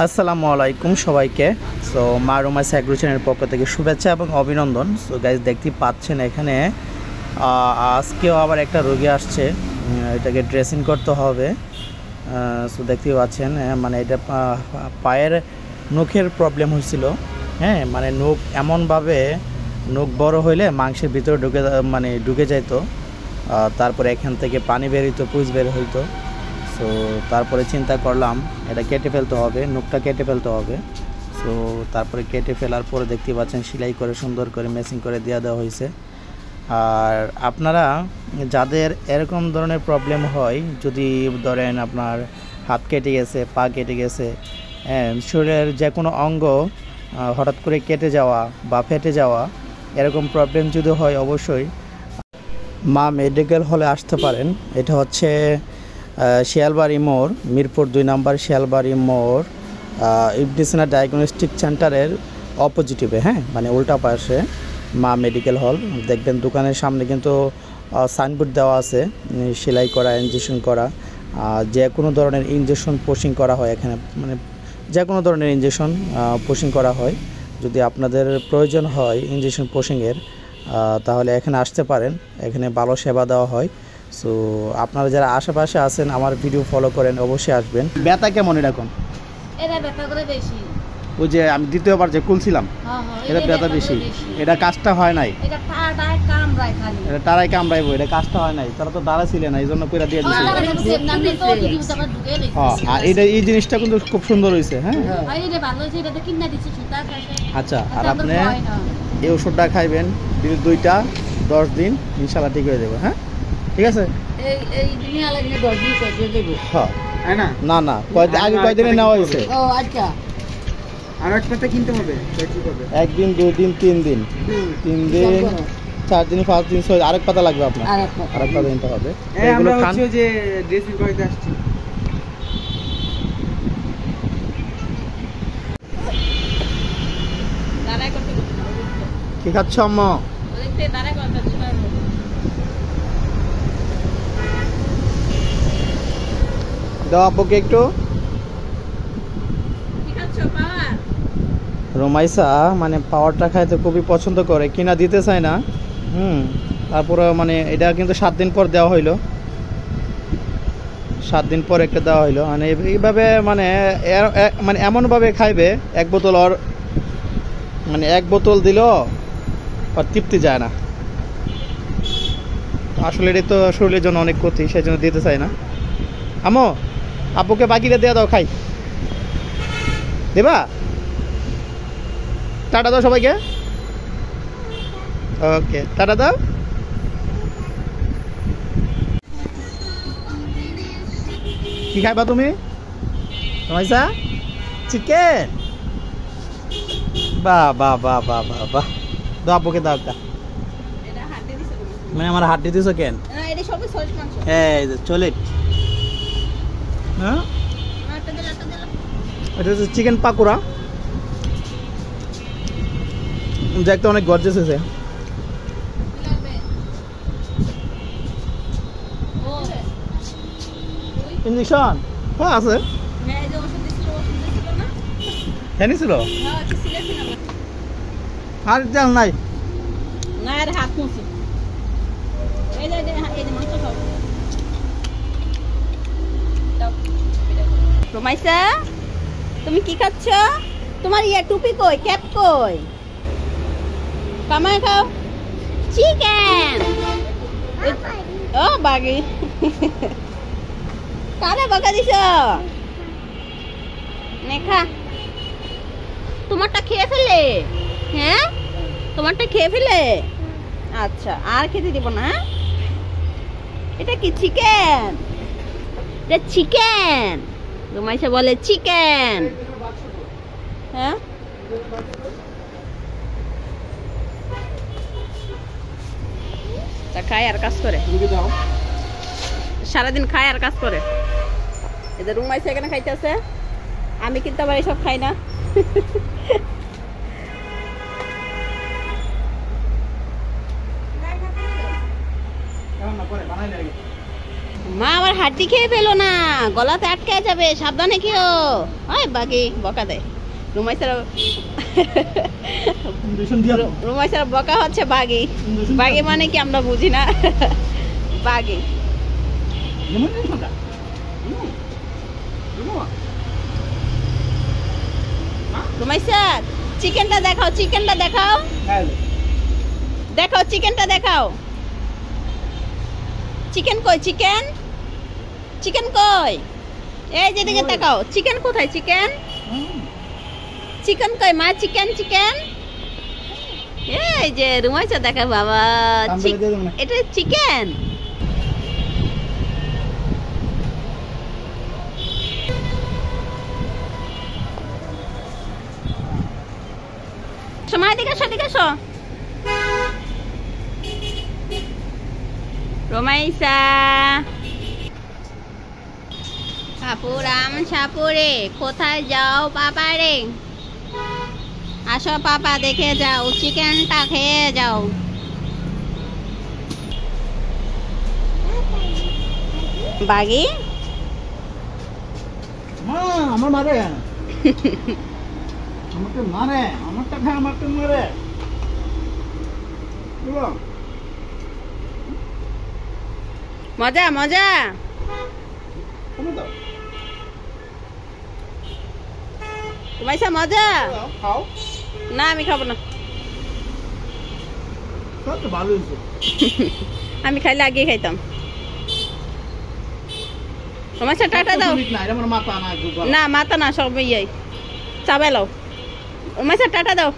আসসালামু আলাইকুম সবাইকে। সো মা রুমাইসা এগ্রো চ্যানেলের পক্ষ থেকে শুভেচ্ছা এবং অভিনন্দন। সো গাইজ দেখতে পাচ্ছেন এখানে আজকেও আবার একটা রোগী আসছে, এটাকে ড্রেসিং করতে হবে। সো দেখতে পাচ্ছেন মানে এটা পায়ের নখের প্রবলেম হয়েছিল। হ্যাঁ, মানে নখ এমনভাবে নখ বড় হইলে মাংসের ভিতরে ঢুকে যাইতো, তারপরে এখান থেকে পানি বের হইতো, পুজ বের হইতো। সো তারপরে চিন্তা করলাম এটা কেটে ফেলতে হবে, নখটা কেটে ফেলতে হবে। সো তারপরে কেটে ফেলার পরে দেখতে পাচ্ছেন সেলাই করে সুন্দর করে মেশিং করে দেওয়া হয়েছে। আর আপনারা যাদের এরকম ধরনের প্রবলেম হয়, যদি ধরেন আপনার হাত কেটে গেছে, পা কেটে গেছে, শরীরের যে কোনো অঙ্গ হঠাৎ করে কেটে যাওয়া বা ফেটে যাওয়া, এরকম প্রবলেম যদি হয় অবশ্যই মা মেডিকেল হলে আসতে পারেন। এটা হচ্ছে শিয়ালবাড়ি মোড়, মিরপুর 2 নম্বর শিয়ালবাড়ি মোড়, ইবনে সিনা ডায়াগনস্টিক সেন্টারের অপোজিটিভে, হ্যাঁ, মানে উল্টা পাশে মা মেডিকেল হল। দেখবেন দোকানের সামনে কিন্তু সাইনবোর্ড দেওয়া আছে, সেলাই করা, ইনজেকশন করা, যে কোনো ধরনের ইনজেকশন পোশিং করা হয় এখানে, মানে যে কোনো ধরনের ইনজেকশন পোশিং করা হয়। যদি আপনাদের প্রয়োজন হয় ইনজেকশন পোশিংয়ের, তাহলে এখানে আসতে পারেন, এখানে ভালো সেবা দেওয়া হয়। সো আপনারা যারা আশেপাশে আছেন, আমার ভিডিও ফলো করেন, অবশ্যই আসবেন। ব্যথা কেমন এরকম? এটা ব্যথা করে বেশি। ওই যে আমি দ্বিতীয়বার যে খুলছিলাম, এটা ব্যথা বেশি, এটা কাজটা হয় নাই, এটা টাড়ায় কামড়ায় খালি, এটা টাড়ায় কামড়াইবো, এটা কাজটা হয় নাই। তারা তো দাঁড়া ছিল না, এই জন্য কইরা দিয়ে দিছে। হ্যাঁ, আর এই জিনিসটা কিন্তু খুব সুন্দর হয়েছে। হ্যাঁ, আচ্ছা। আর আপনি এই ওষুধটা খাইবেন, দিনে 2টা, 10 দিন, ইনশাল্লাহ ঠিক হয়ে যাবে। হ্যাঁ, ঠিক আছে। না না, আগে কয়দিনে নেওয়া হয়েছে? আর একটা কিনতে হবে, 1 দিন, 2 দিন, 3 দিন, 3 দিন, 4 দিন, 5 দিন, 6 আরেক পাতা লাগবে আপনার, আরেক পাতা নিতে হবে। এগুলো খান। যে ড্রেসিং করতে আসছি। কি খাচ্ছ আম্মা? দাও আব্বুকে একটু। রোমাইসা মানে পাওয়ারটা খাইতে খুবই পছন্দ করে, কিনা দিতে চায় না। তারপরে মানে এটা কিন্তু 7 দিন পর দেওয়া হইলো, 7 দিন পর একটা দেওয়া হইলো। মানে এইভাবে মানে মানে এমনভাবে খাইবে, 1 বোতল আর মানে 1 বোতল দিল আর তৃপ্তি যায় না। আসলে এটা তো শরীরের জন্য অনেক ক্ষতি, সেই জন্য দিতে চাই না। আমো আব্বুকে বাকিটা দিয়ে দাও, খাই। দেবা? টাটা দাও সবাইকে। ওকে, টাটা দাও। কি খাইবা তুমি রমাইসা? চিকেন? বাহ বাহ বাহ বাহ বাহ বাহ, দাও আব্বুকে দাও একটা। মানে আমার হাড্ডি দিছো কেন? এই যে চলে। হ্যাঁ, এটা হচ্ছে চিকেন পাকোড়া, দেখতে অনেক গর্জিয়াস হয়েছে। ইঞ্জেকশন হ্যাঁ আছে, হ্যাঁ নিছিল। আর জাল নাই রোমাইসা, তুমি কি খাচ্ছ? তোমার টুপি কই, ক্যাপ কই? কামাই খাও। চিকেন। ও বাগি, কারে বাগা দিছ? নেখা, তোমারটা খেয়ে ফেলে? হ্যাঁ, তোমারটা খেয়ে ফেলে? আচ্ছা, আর খেতে দিব না। এটা কি চিকেন? এটা চিকেন। রোমাইসা বলে চিকেন। হ্যাঁ, খায় আর কাজ করে, সারাদিন খায় আর কাজ করে। এদের রুমাইসা এখানে খাইতেছে, আমি কিন্তু আবার এসব খাই না। মা আমার হাড্ডি খেয়ে ফেলো না, গলাতে আটকে যাবে, সাবধানে খেও। ওই বাকি বকা দেয় রুমাইসারা। রুমাইসারা বকা হচ্ছে বাগি। বাগি মানে কি আমরা বুঝি না। বাগি রুমাইসা চিকেনটা দেখাও, চিকেনটা দেখাও, দেখাও চিকেনটা দেখাও। চিকেন কই? চিকেন চিকেন কই? এই যেদিকে দেখাও, চিকেন কোথায়? চিকেন চিকেন কই মা? চিকেন চিকেন এই যে রুমাইসা দেখা বাবা, এটা চিকেন। সময় দিকে আসো, দিকে আসো রুমাইসা। সাপুরাম সাপুরে কোথায় যাও বাবা রে? আসো পাপা দেখে যাও, চিকেনটা খেয়ে যাও। বাগি মা আমার মারে, আমাকে মারে, আমারটা খায়, আমাকে মারে। মজা মজা। রুমাইসা মজা? খাও, না আমি খাবো না। ভালো হয়েছে। আমি খাইলে আগে খাইতাম। রুমাইসা টাটা দাও। না মাথা না, সব ইয়ে চাবাই লাও। রুমাইসা টাটা দাও।